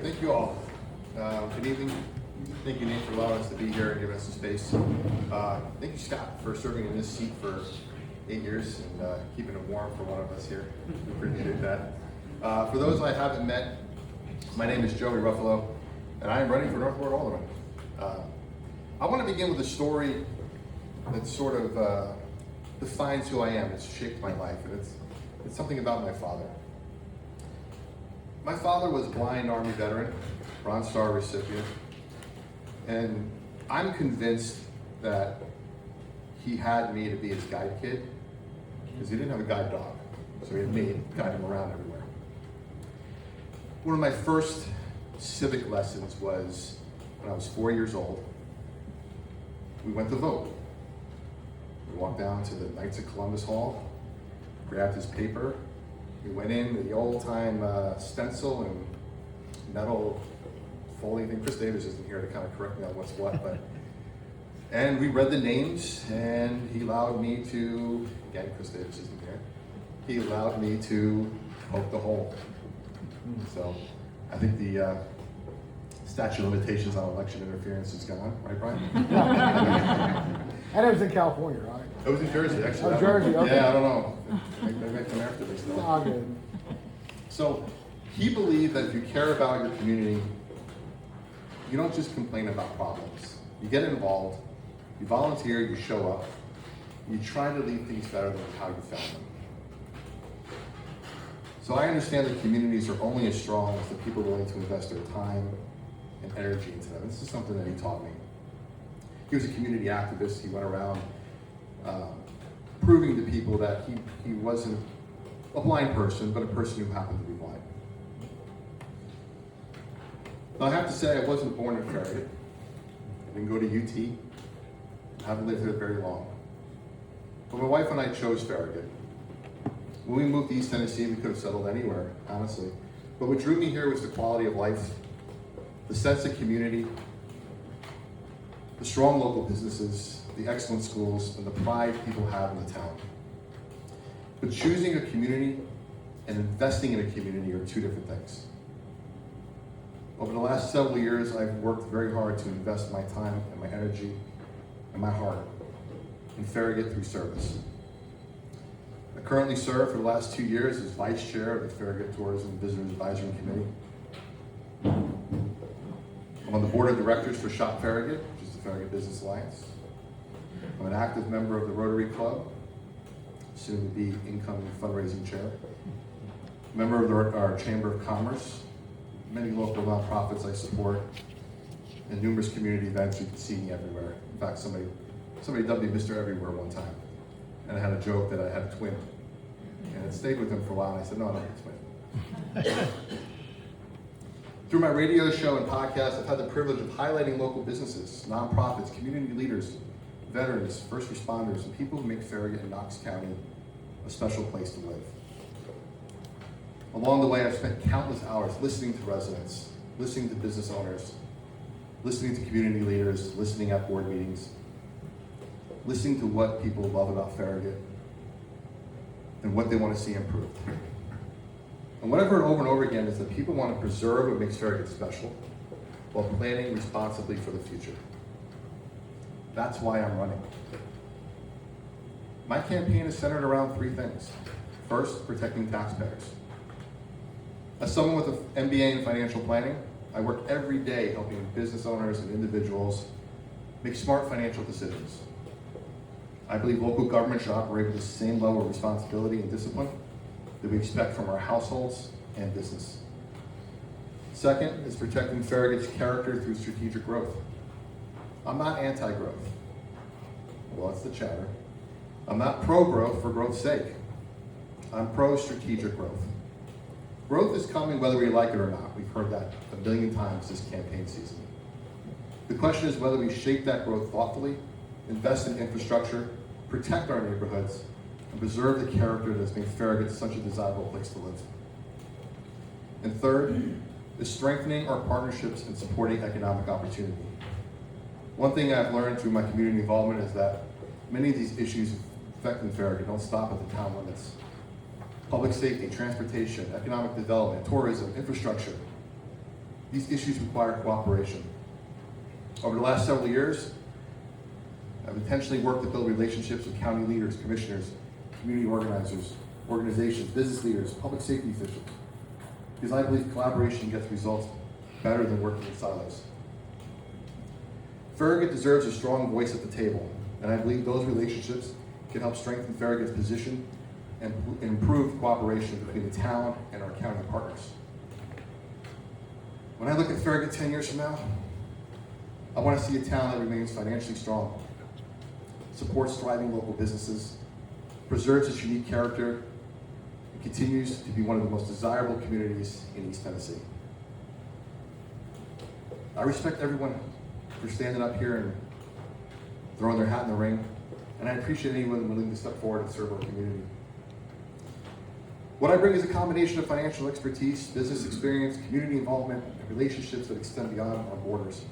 right, thank you all. Good evening. Thank you, Nate, for allowing us to be here and giving us some space. Thank you, Scott, for serving in this seat for 8 years and keeping it warm for one of us here. We appreciate that. For those I haven't met, my name is Joey Ruffalo, and I am running for North Ward Alderman. I want to begin with a story that sort of defines who I am. It's shaped my life, and it's something about my father. My father was a blind Army veteran, Bronze Star recipient, and I'm convinced that he had me to be his guide kid, because he didn't have a guide dog, so he had me guide him around everywhere. One of my first civic lessons was when I was 4 years old. We went to vote. We walked down to the Knights of Columbus Hall, grabbed his paper. We went in with the old-time stencil and metal folding thing. Chris Davis isn't here to kind of correct me on what's what, and we read the names, and he allowed me to, again, Chris Davis isn't here, he allowed me to poke the hole. So I think the statute of limitations on election interference is gone, right, Brian? And it was in California, right? It was in Jersey, actually. Oh, Jersey, okay. Yeah, I don't know. Maybe I come after this though. Oh, good. So he believed that if you care about your community, you don't just complain about problems. You get involved, you volunteer, you show up, you try to leave things better than how you found them. So I understand that communities are only as strong as the people willing to invest their time and energy into them. This is something that he taught me. He was a community activist. He went around proving to people that he wasn't a blind person, but a person who happened to be blind. Now, I have to say, I wasn't born in Farragut. I didn't go to UT. I haven't lived here very long. But my wife and I chose Farragut. When we moved to East Tennessee, we could have settled anywhere, honestly. But what drew me here was the quality of life, the sense of community, the strong local businesses, the excellent schools, and the pride people have in the town. But choosing a community and investing in a community are two different things. Over the last several years, I've worked very hard to invest my time and my energy and my heart in Farragut through service. I currently serve for the last 2 years as Vice Chair of the Farragut Tourism and Visitors Advisory Committee. I'm on the Board of Directors for Shop Farragut, which is the Farragut Business Alliance. I'm an active member of the Rotary Club, soon to be incoming fundraising chair. Member of our Chamber of Commerce, many local nonprofits I support, and numerous community events. You can see me everywhere. In fact, somebody dubbed me Mr. Everywhere one time, and I had a joke that I had a twin, and it stayed with him for a while. And I said, "No, I'm not a twin." Through my radio show and podcast, I've had the privilege of highlighting local businesses, nonprofits, community leaders, veterans, first responders, and people who make Farragut and Knox County a special place to live. Along the way, I've spent countless hours listening to residents, listening to business owners, listening to community leaders, listening at board meetings, listening to what people love about Farragut and what they want to see improved. And what I've heard over and over again is that people want to preserve what makes Farragut special while planning responsibly for the future. That's why I'm running. My campaign is centered around three things. First, protecting taxpayers. As someone with an MBA in financial planning, I work every day helping business owners and individuals make smart financial decisions. I believe local government should operate with the same level of responsibility and discipline that we expect from our households and business. Second is protecting Farragut's character through strategic growth. I'm not anti-growth. Well, that's the chatter. I'm not pro-growth for growth's sake. I'm pro-strategic growth. Growth is coming whether we like it or not. We've heard that a billion times this campaign season. The question is whether we shape that growth thoughtfully, invest in infrastructure, protect our neighborhoods, and preserve the character that has made Farragut such a desirable place to live. And third is strengthening our partnerships and supporting economic opportunity. One thing I've learned through my community involvement is that many of these issues affecting Farragut don't stop at the town limits. Public safety, transportation, economic development, tourism, infrastructure. These issues require cooperation. Over the last several years, I've intentionally worked to build relationships with county leaders, commissioners, community organizers, organizations, business leaders, public safety officials, because I believe collaboration gets results better than working in silos. Farragut deserves a strong voice at the table, and I believe those relationships can help strengthen Farragut's position and improve cooperation between the town and our county partners. When I look at Farragut 10 years from now, I want to see a town that remains financially strong, supports thriving local businesses, preserves its unique character, and continues to be one of the most desirable communities in East Tennessee. I respect everyone for standing up here and throwing their hat in the ring, and I appreciate anyone willing to step forward and serve our community. What I bring is a combination of financial expertise, business experience, community involvement, and relationships that extend beyond our borders.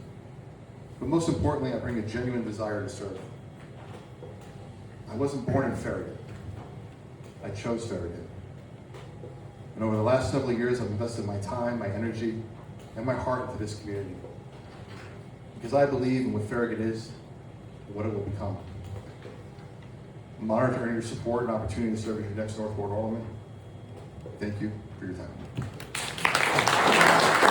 But most importantly, I bring a genuine desire to serve. I wasn't born in Farragut. I chose Farragut. And over the last several years, I've invested my time, my energy, and my heart into this community. Because I believe in what Farragut is and what it will become. I'm honored to earn your support and opportunity to serve as your next North Ward Alderman. Thank you for your time.